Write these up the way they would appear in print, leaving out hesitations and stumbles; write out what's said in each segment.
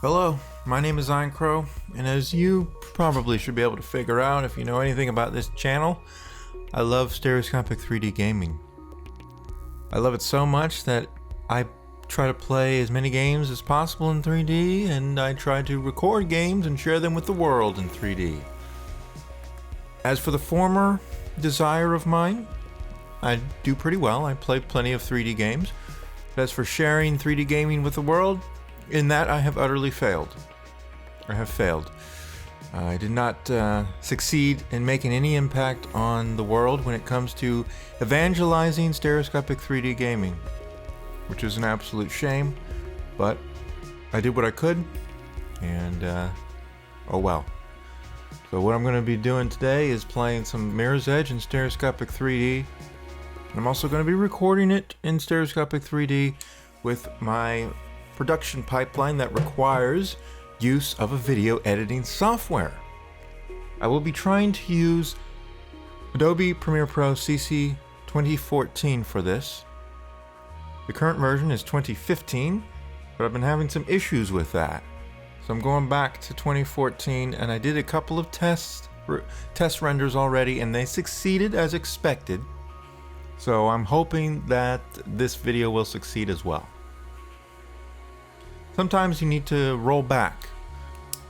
Hello, my name is Eincrou, and as you probably should be able to figure out if you know anything about this channel, I love stereoscopic 3D gaming. I love it so much that I try to play as many games as possible in 3D, and I try to record games and share them with the world in 3D. As for the former desire of mine, I do pretty well. I play plenty of 3D games. But as for sharing 3D gaming with the world, in that I have utterly failed. I have failed. I did not succeed in making any impact on the world when it comes to evangelizing stereoscopic 3D gaming, which is an absolute shame, but I did what I could, and oh well. So what I'm going to be doing today is playing some Mirror's Edge in stereoscopic 3D. I'm also going to be recording it in stereoscopic 3D with my production pipeline that requires use of a video editing software. I will be trying to use Adobe Premiere Pro CC 2014 for this. The current version is 2015, but I've been having some issues with that. So I'm going back to 2014, and I did a couple of test renders already, and they succeeded as expected. So I'm hoping that this video will succeed as well. Sometimes you need to roll back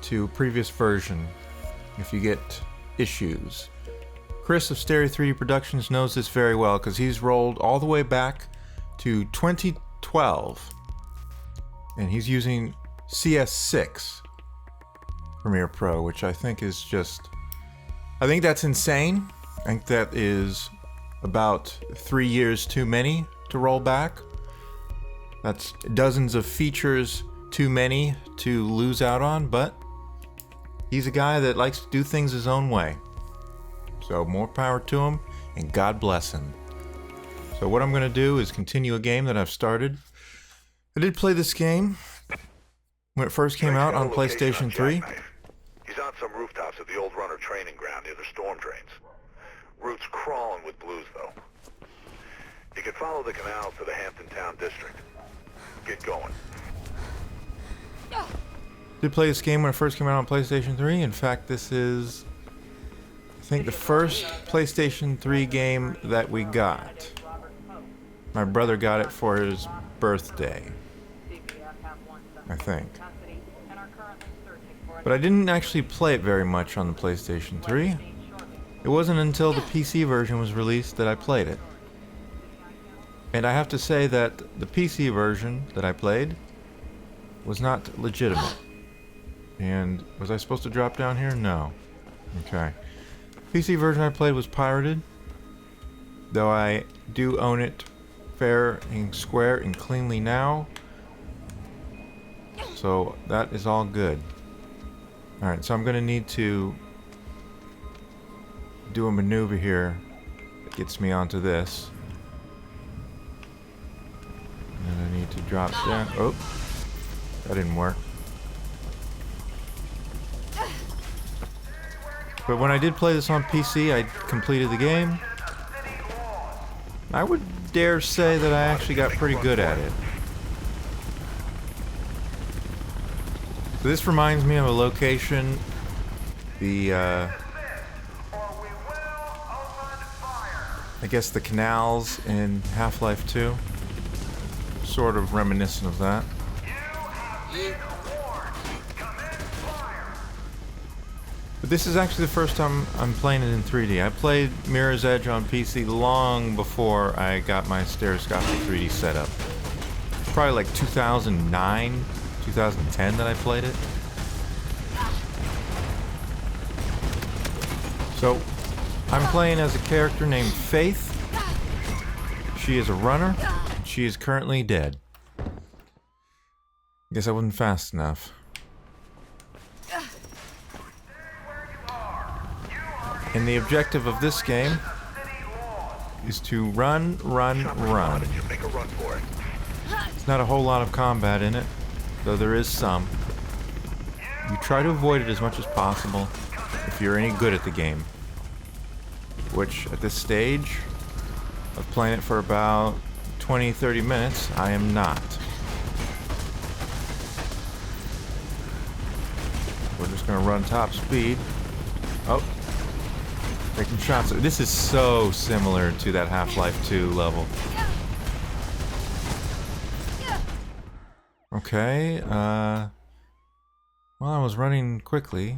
to a previous version if you get issues. Chris of Stereo 3D Productions knows this very well because he's rolled all the way back to 2012, and he's using CS6 Premiere Pro, which I think is I think that's insane. I think that is about 3 years too many to roll back. That's dozens of features too many to lose out on, but he's a guy that likes to do things his own way. So more power to him, and God bless him. So what I'm going to do is continue a game that I've started. I did play this game when it first came out on PlayStation 3. He's on some rooftops of the old runner training ground near the storm drains. Route's crawling with blues, though. You can follow the canals to the Hampton Town district. Get going. Did play this game when it first came out on PlayStation 3. In fact, this is, I think, the first PlayStation 3 game that we got. My brother got it for his birthday, I think. But I didn't actually play it very much on the PlayStation 3. It wasn't until the PC version was released that I played it. And I have to say that the PC version that I played was not legitimate. And was I supposed to drop down here? No. Okay. PC version I played was pirated, though I do own it fair and square and cleanly now. So that is all good. Alright, so I'm going to need to do a maneuver here that gets me onto this. And I need to drop down. Oh, that didn't work. But when I did play this on PC, I completed the game. I would dare say that I actually got pretty good at it. So this reminds me of a location, I guess the canals in Half-Life 2. Sort of reminiscent of that. But this is actually the first time I'm playing it in 3D. I played Mirror's Edge on PC long before I got my stereoscopic 3D setup. Probably like 2009, 2010 that I played it. So, I'm playing as a character named Faith. She is a runner. She is currently dead. Guess I wasn't fast enough. And the objective of this game is to run. There's not a whole lot of combat in it, though there is some. You try to avoid it as much as possible if you're any good at the game. Which, at this stage of playing it for about 20-30 minutes, I am not. We're just gonna run top speed. Oh, taking shots. This is so similar to that Half-Life 2 level. Okay, well, I was running quickly.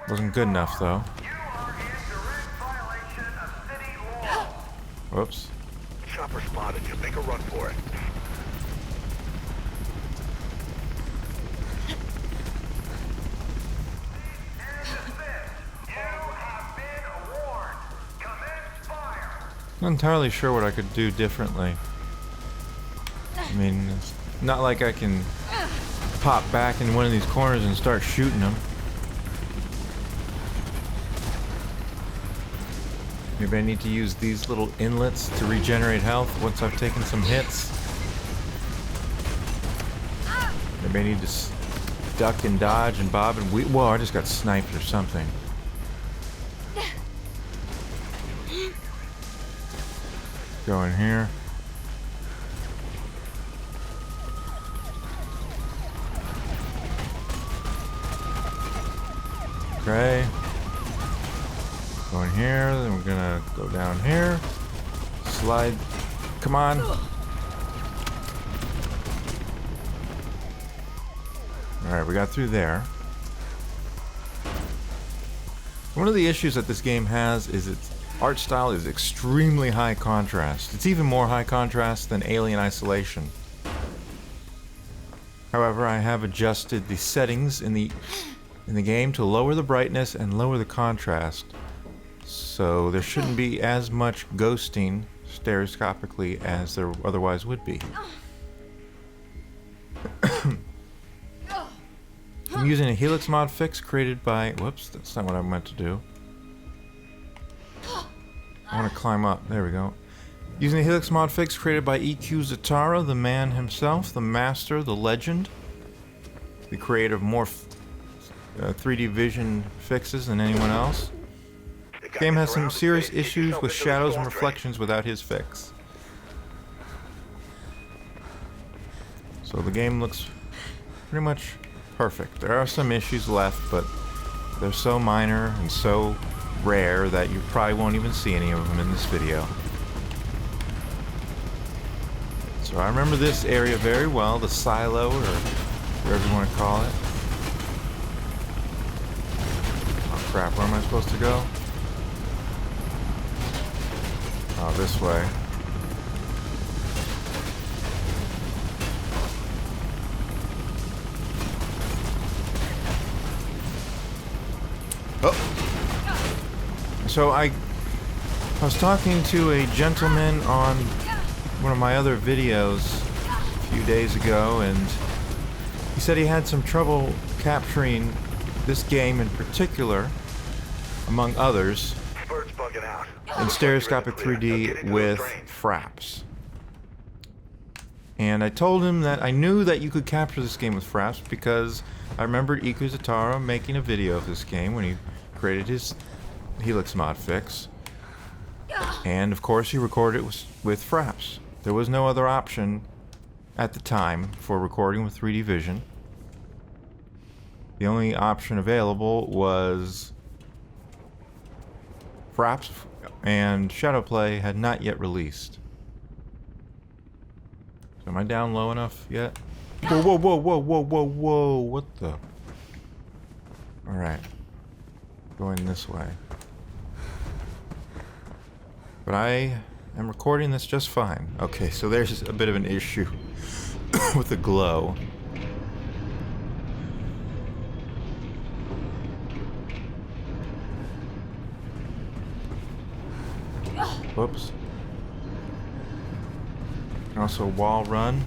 Wasn't good enough, though. Whoops. Chopper spotted you. Make a run for it. Not entirely sure what I could do differently. I mean, it's not like I can pop back in one of these corners and start shooting them. Maybe I need to use these little inlets to regenerate health once I've taken some hits. Maybe I need to duck and dodge and bob and weave. Whoa, I just got sniped or something. Go in here. Okay. Go in here, then we're gonna go down here. Slide. Come on. Alright, we got through there. One of the issues that this game has is its art style is extremely high contrast. It's even more high contrast than Alien Isolation. However, I have adjusted the settings in the game to lower the brightness and lower the contrast. So there shouldn't be as much ghosting stereoscopically as there otherwise would be. I'm using a Helix mod fix created by... Whoops, that's not what I meant to do. I want to climb up. There we go. Using a Helix mod fix created by Eincrou Zatara, the man himself, the master, the legend, the creator of more 3D vision fixes than anyone else. The game has some serious issues with shadows and reflections without his fix. So the game looks pretty much perfect. There are some issues left, but they're so minor and so rare that you probably won't even see any of them in this video. So I remember this area very well, the silo, or whatever you want to call it. Oh crap, where am I supposed to go? Oh, this way. Oh! So I was talking to a gentleman on one of my other videos a few days ago, and he said he had some trouble capturing this game in particular, among others, in stereoscopic 3D with fraps. And I told him that I knew that you could capture this game with fraps because I remembered Eincrou Zatara making a video of this game when he created his Helix mod fix. And of course he recorded it with fraps. There was no other option at the time for recording with 3D vision. The only option available was fraps, and Shadowplay had not yet released. So am I down low enough yet? Whoa, whoa, whoa, whoa, whoa, whoa, whoa, what the? Alright. Going this way. But I am recording this just fine. Okay, so there's a bit of an issue with the glow. Whoops. Also wall run.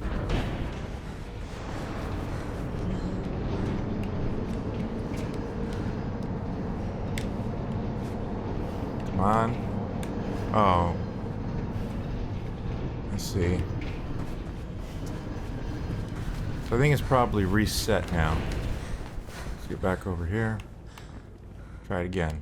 Come on. Oh. I see. So I think it's probably reset now. Let's get back over here. Try it again.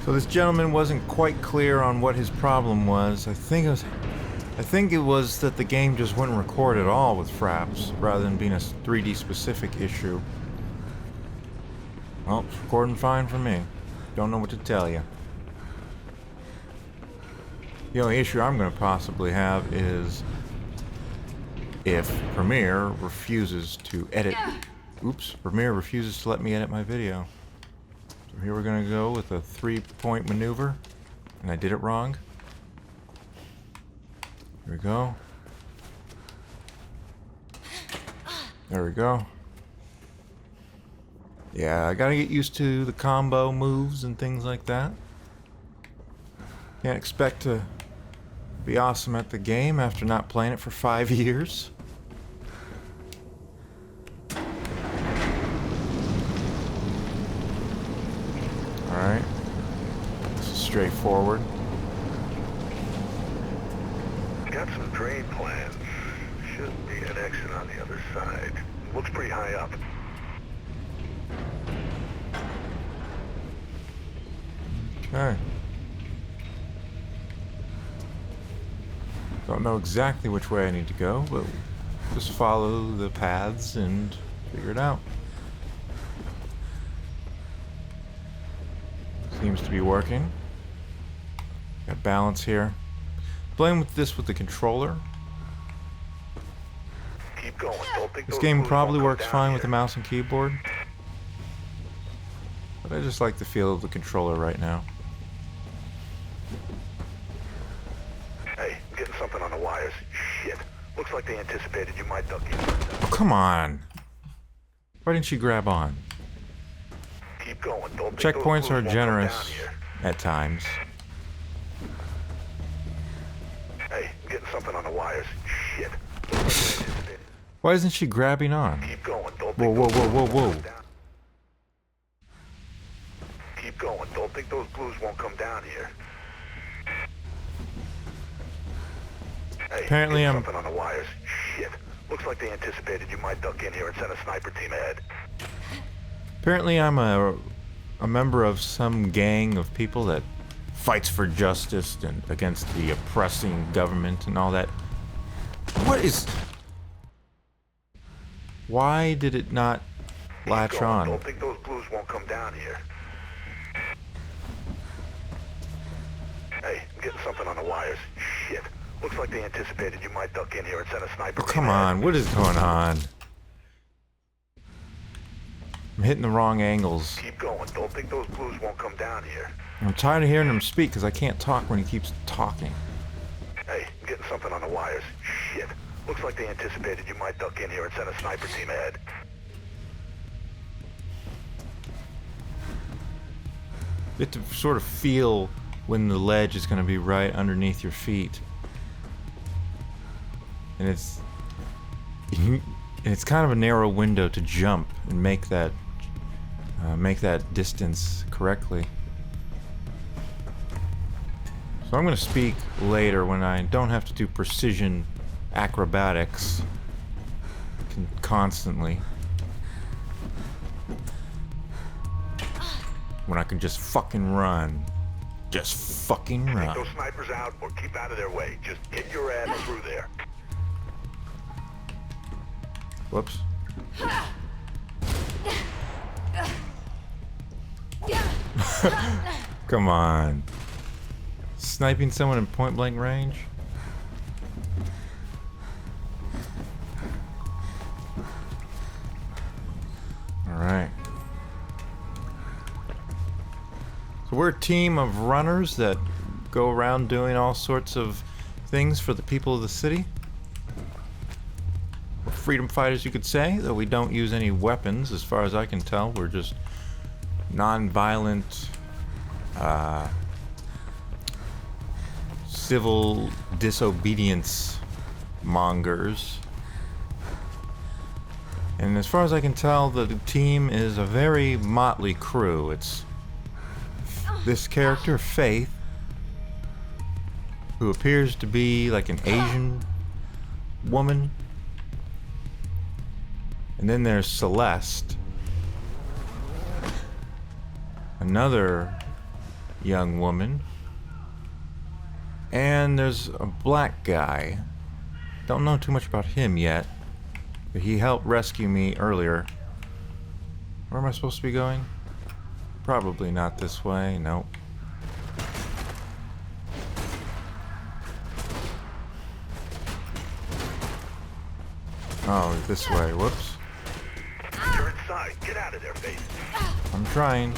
So this gentleman wasn't quite clear on what his problem was. I think it was that the game just wouldn't record at all with fraps, rather than being a 3D specific issue. Well, it's recording fine for me. Don't know what to tell you. The only issue I'm going to possibly have is if Premiere refuses to edit. Oops, Premiere refuses to let me edit my video. So here we're going to go with a 3-point maneuver, and I did it wrong. Here we go. There we go. Yeah, I gotta get used to the combo moves and things like that. Can't expect to be awesome at the game after not playing it for 5 years. Alright. This is straightforward. Got some drain plans. Should be an exit on the other side. Looks pretty high up. Okay. Don't know exactly which way I need to go, but just follow the paths and figure it out. Seems to be working. Got balance here. Playing with this with the controller. Keep going. Don't think This those game blues probably won't works come fine down with the here. mouse and keyboard. But I just like the feel of the controller right now. Hey, I'm getting something on the wires. Shit. Looks like they anticipated you might duck in. Oh, come on! Why didn't you grab on? Keep going. Don't think Checkpoints those are blues won't come generous down here. at times. Hey, I'm getting something on the wires. Shit. Looks like they anticipated. Why isn't she grabbing on? Keep going. Don't Whoa, think whoa, those whoa, blues whoa, won't whoa. come down. Keep going. Don't think those blues won't come down here. Hey, Apparently getting I'm- something on the wires. Shit. Looks like they anticipated you might duck in here and send a sniper team ahead. Apparently I'm a member of some gang of people that fights for justice and against the oppressing government and all that. What is... Why did it not latch Keep going. on? Don't think those blues won't come down here. Hey, I'm getting something on the wires. Shit. Looks like they anticipated you might duck in here and send a sniper Oh, team come ahead. on, what is going on? I'm hitting the wrong angles. Keep going. Don't think those blues won't come down here. I'm tired of hearing him speak because I can't talk when he keeps talking. Hey, I'm getting something on the wires. Shit. Looks like they anticipated you might duck in here and send a sniper team ahead. You have to sort of feel when the ledge is going to be right underneath your feet. And it's kind of a narrow window to jump and make that distance correctly. So I'm going to speak later when I don't have to do precision acrobatics constantly. When I can just fucking run. Just fucking Take run. those snipers out or keep out of their way. Just get your ass through there. Whoops. Come on. Sniping someone in point blank range? Alright. So we're a team of runners that go around doing all sorts of things for the people of the city. We're freedom fighters, you could say, though we don't use any weapons as far as I can tell. We're just non-violent, civil disobedience mongers. And as far as I can tell, the team is a very motley crew. It's this character, Faith, who appears to be like an Asian woman. And then there's Celeste, another young woman. And there's a black guy. Don't know too much about him yet, but he helped rescue me earlier. Where am I supposed to be going? Probably not this way. Nope. Oh, this way. Whoops. You're inside. Get out of there, Faith. I'm trying.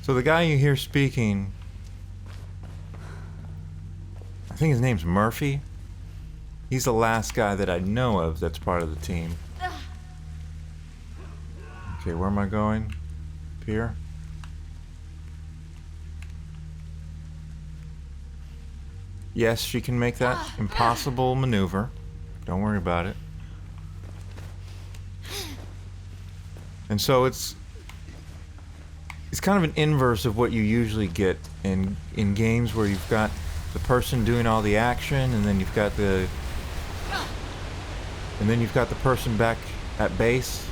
So the guy you hear speaking, I think his name's Murphy. He's the last guy that I know of that's part of the team. Okay, where am I going? Up here? Yes, she can make that impossible maneuver. Don't worry about it. And so it's kind of an inverse of what you usually get in games where you've got the person doing all the action, and then you've got the person back at base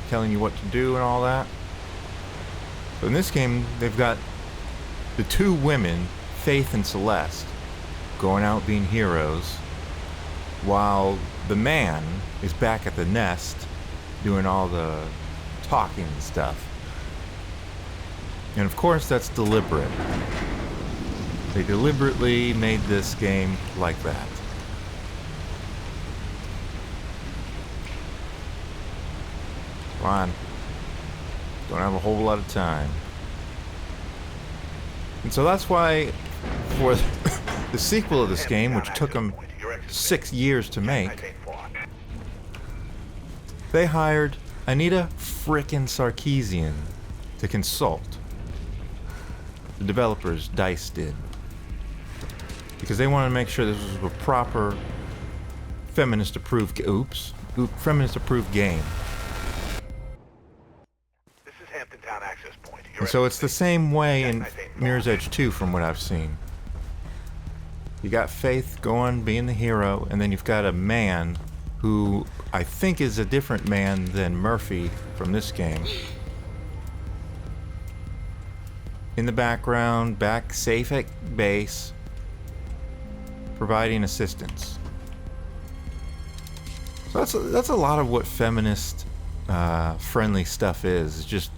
telling you what to do and all that. So in this game, they've got the two women, Faith and Celeste, going out being heroes, while the man is back at the nest doing all the talking and stuff. And of course, that's deliberate. They deliberately made this game like that. Come on. Don't have a whole lot of time. And so that's why, for the sequel of this game, which took them 6 years to make, they hired Anita frickin' Sarkeesian to consult. The developers, DICE, did. Because they wanted to make sure this was a proper feminist-approved feminist-approved game. This is Hampton Town Access Point. And so it's the same way in Mirror's Edge 2 from what I've seen. You got Faith going, being the hero, and then you've got a man who I think is a different man than Murphy from this game. In the background, back safe at base, providing assistance. So that's a lot of what feminist friendly stuff is. It's just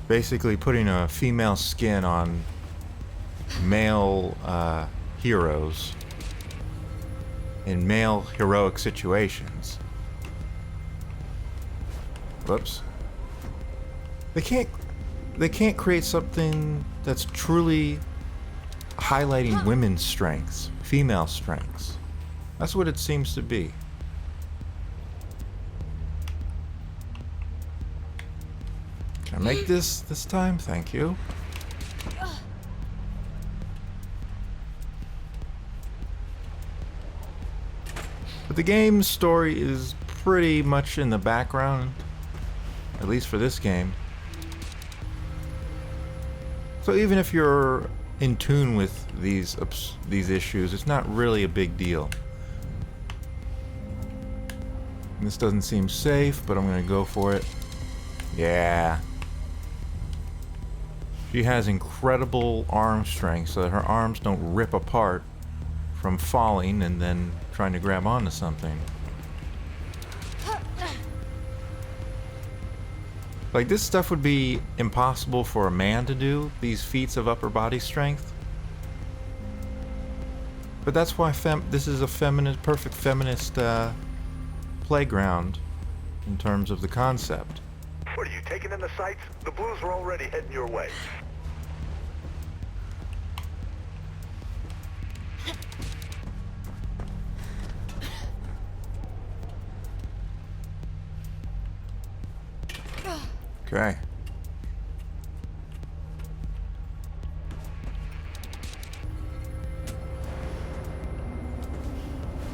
basically putting a female skin on male heroes in male heroic situations. Whoops. They can't create something that's truly highlighting women's strengths, female strengths. That's what it seems to be. Can I make this time? Thank you. But the game's story is pretty much in the background, at least for this game. So even if you're in tune with these issues, it's not really a big deal. And this doesn't seem safe, but I'm gonna go for it. Yeah. She has incredible arm strength, so that her arms don't rip apart from falling and then trying to grab onto something. Like, this stuff would be impossible for a man to do, these feats of upper body strength. But that's why this is a perfect feminist playground in terms of the concept. What are you, taking in the sights? The Blues are already heading your way. Okay.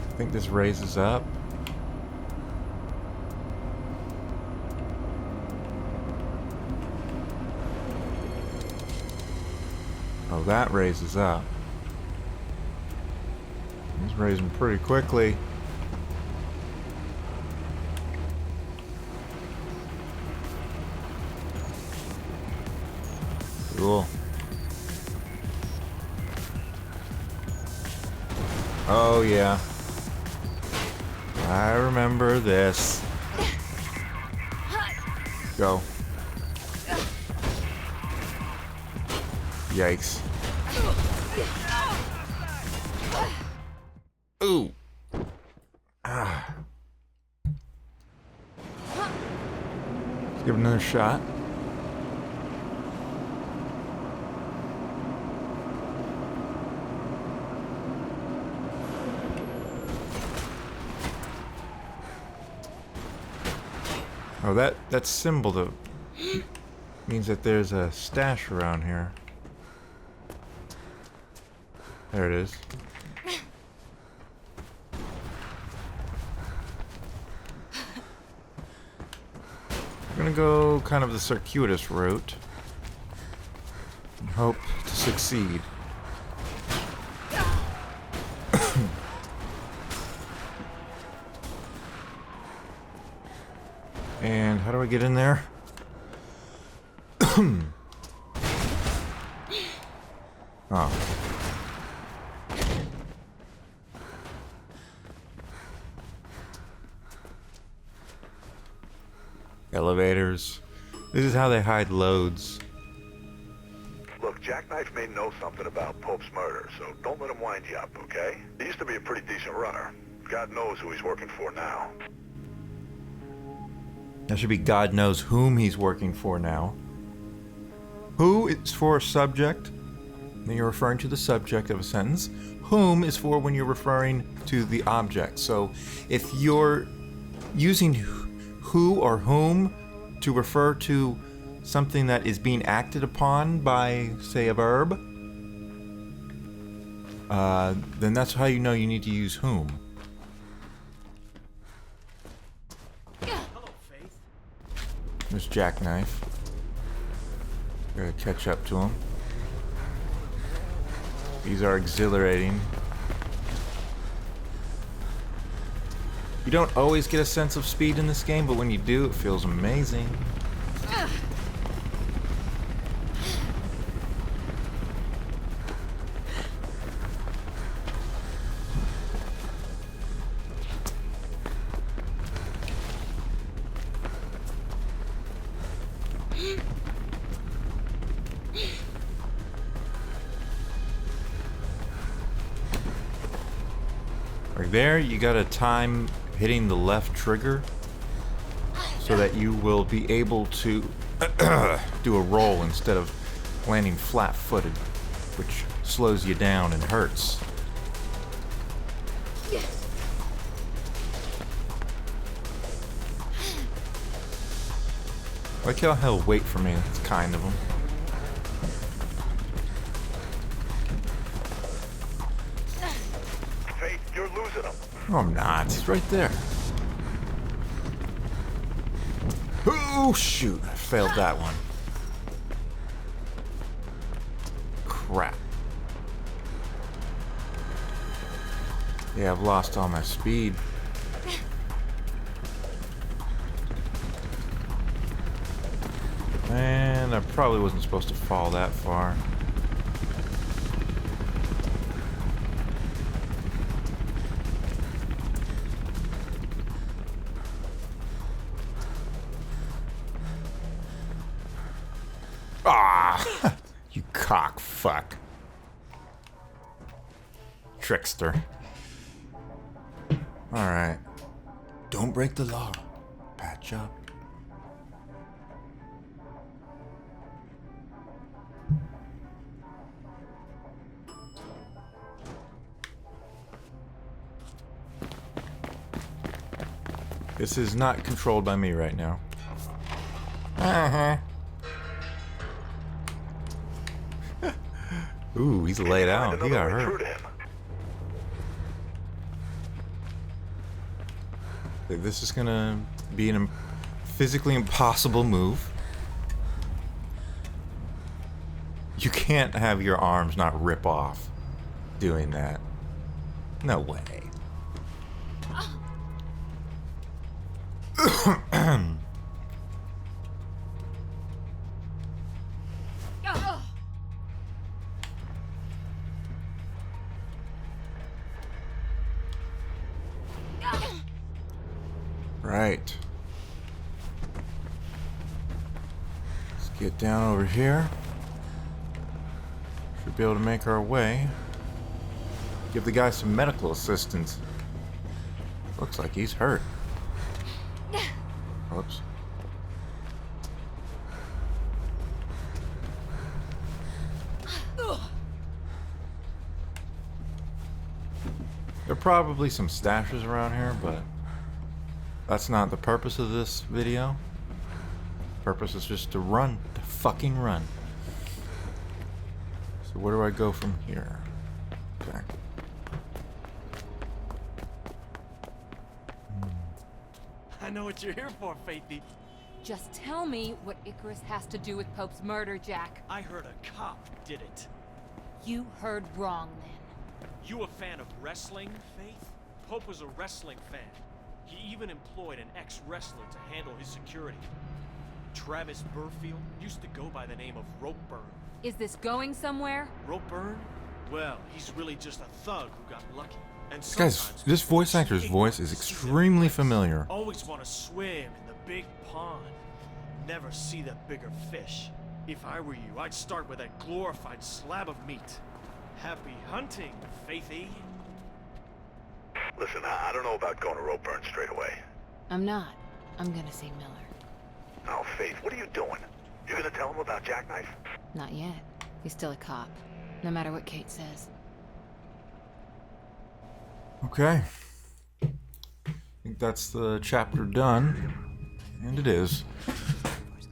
I think this raises up. Oh, that raises up. He's raising pretty quickly. Cool. Oh yeah. I remember this. Go. Yikes. Ooh. Ah. Let's give it another shot. Oh, that symbol though means that there's a stash around here. There it is. I'm gonna go kind of the circuitous route and hope to succeed. And how do I get in there? Oh. Elevators. This is how they hide loads. Look, Jackknife may know something about Pope's murder, so don't let him wind you up, okay? He used to be a pretty decent runner. God knows who he's working for now. That should be God knows whom he's working for now. Who is for subject, when you're referring to the subject of a sentence. Whom is for when you're referring to the object. So if you're using who or whom to refer to something that is being acted upon by, say, a verb, then that's how you know you need to use whom. There's Jackknife. Gotta catch up to him. These are exhilarating. You don't always get a sense of speed in this game, but when you do, it feels amazing. Right there, you gotta time hitting the left trigger so that you will be able to do a roll instead of landing flat-footed, which slows you down and hurts. Like how he'll wait for me. That's kind of him. Faith, you're losing him. No, I'm not. He's right there. Oh, shoot. I failed that one. Crap. Yeah, I've lost all my speed. And I probably wasn't supposed to fall that far. Ah! You cock fuck. Trickster. Alright. Don't break the law. Patch up. This is not controlled by me right now. Ooh, he's laid out. He got hurt. This is gonna be a physically impossible move. You can't have your arms not rip off doing that. No way. Right. Let's get down over here. Should be able to make our way. Give the guy some medical assistance. Looks like he's hurt. Whoops. There are probably some stashes around here, but that's not the purpose of this video. The purpose is just to run. To fucking run. So where do I go from here? Okay. I know what you're here for, Faithy. Just tell me what Icarus has to do with Pope's murder, Jack. I heard a cop did it. You heard wrong, then. You a fan of wrestling, Faith? Pope was a wrestling fan. He even employed an ex-wrestler to handle his security. Travis Burfield used to go by the name of Ropeburn. Is this going somewhere? Ropeburn? Well, he's really just a thug who got lucky. And This voice actor's voice is extremely familiar. Always want to swim in the big pond. Never see the bigger fish. If I were you, I'd start with that glorified slab of meat. Happy hunting, Faithy. Listen, I don't know about going to Ropeburn straight away. I'm not. I'm gonna see Miller. Oh, Faith, what are you doing? You gonna tell him about Jackknife? Not yet. He's still a cop. No matter what Kate says. Okay. I think that's the chapter done. And it is.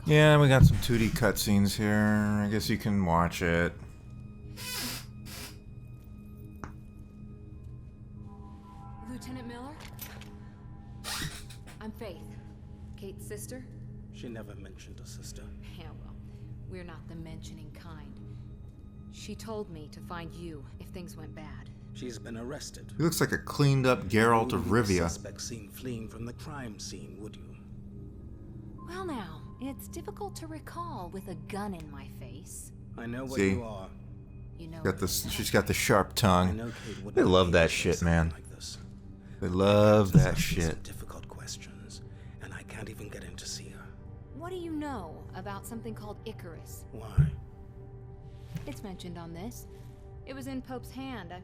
Yeah, we got some 2D cutscenes here. I guess you can watch it. Lieutenant Miller? I'm Faith. Kate's sister? She never mentioned a sister. Yeah, well, we're not the mentioning kind. She told me to find you if things went bad. She's been arrested. He looks like a cleaned up Geralt of Rivia. Suspect seen fleeing from the crime scene, would you? Well now, it's difficult to recall with a gun in my face. I know what See? you are. You know. Got this. She's got the sharp I tongue. know Kate would They not love be that able to shit, say man. like this. They love She's that asking some shit. difficult questions, and I can't even get in to see her. What do you know about something called Icarus? Why? It's mentioned on this. It was in Pope's hand. I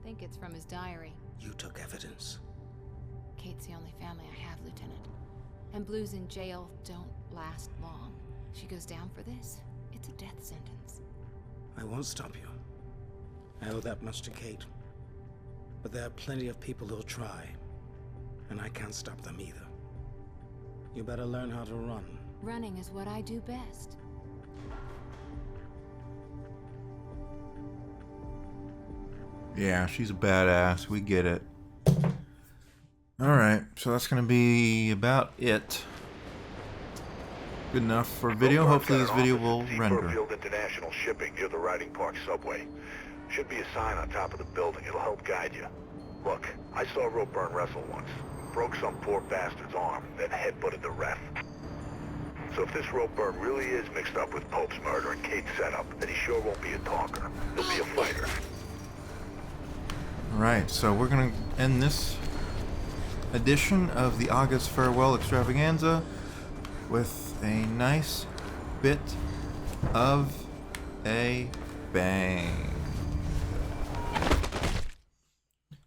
think it's from his diary. You took evidence. Kate's the only family I have, Lieutenant. And blues in jail don't last long. She goes down for this, it's a death sentence. I won't stop you. I owe that much to Kate. But there are plenty of people who'll try, and I can't stop them either. You better learn how to run. Running is what I do best. Yeah, she's a badass. We get it. Alright, so that's going to be about it. Good enough for a video. Ropeburn Hopefully got this an video office will at render. Burfield International Shipping near the Riding Park subway. Should be a sign on top of the building. It'll help guide you. Look, I saw Ropeburn wrestle once. Broke some poor bastard's arm, then headbutted the ref. So if this Ropeburn really is mixed up with Pope's murder and Kate's setup, then he sure won't be a talker. He'll be a fighter. Alright, so we're going to end this edition of the August Farewell Extravaganza with a nice bit of a bang.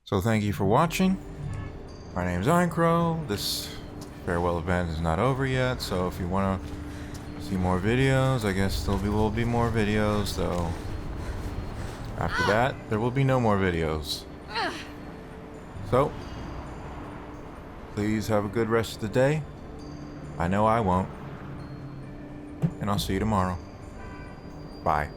So thank you for watching. My name's Eincrou. This farewell event is not over yet, so if you want to see more videos, I guess there will be more videos, so after that, there will be no more videos. So, please have a good rest of the day. I know I won't. And I'll see you tomorrow. Bye.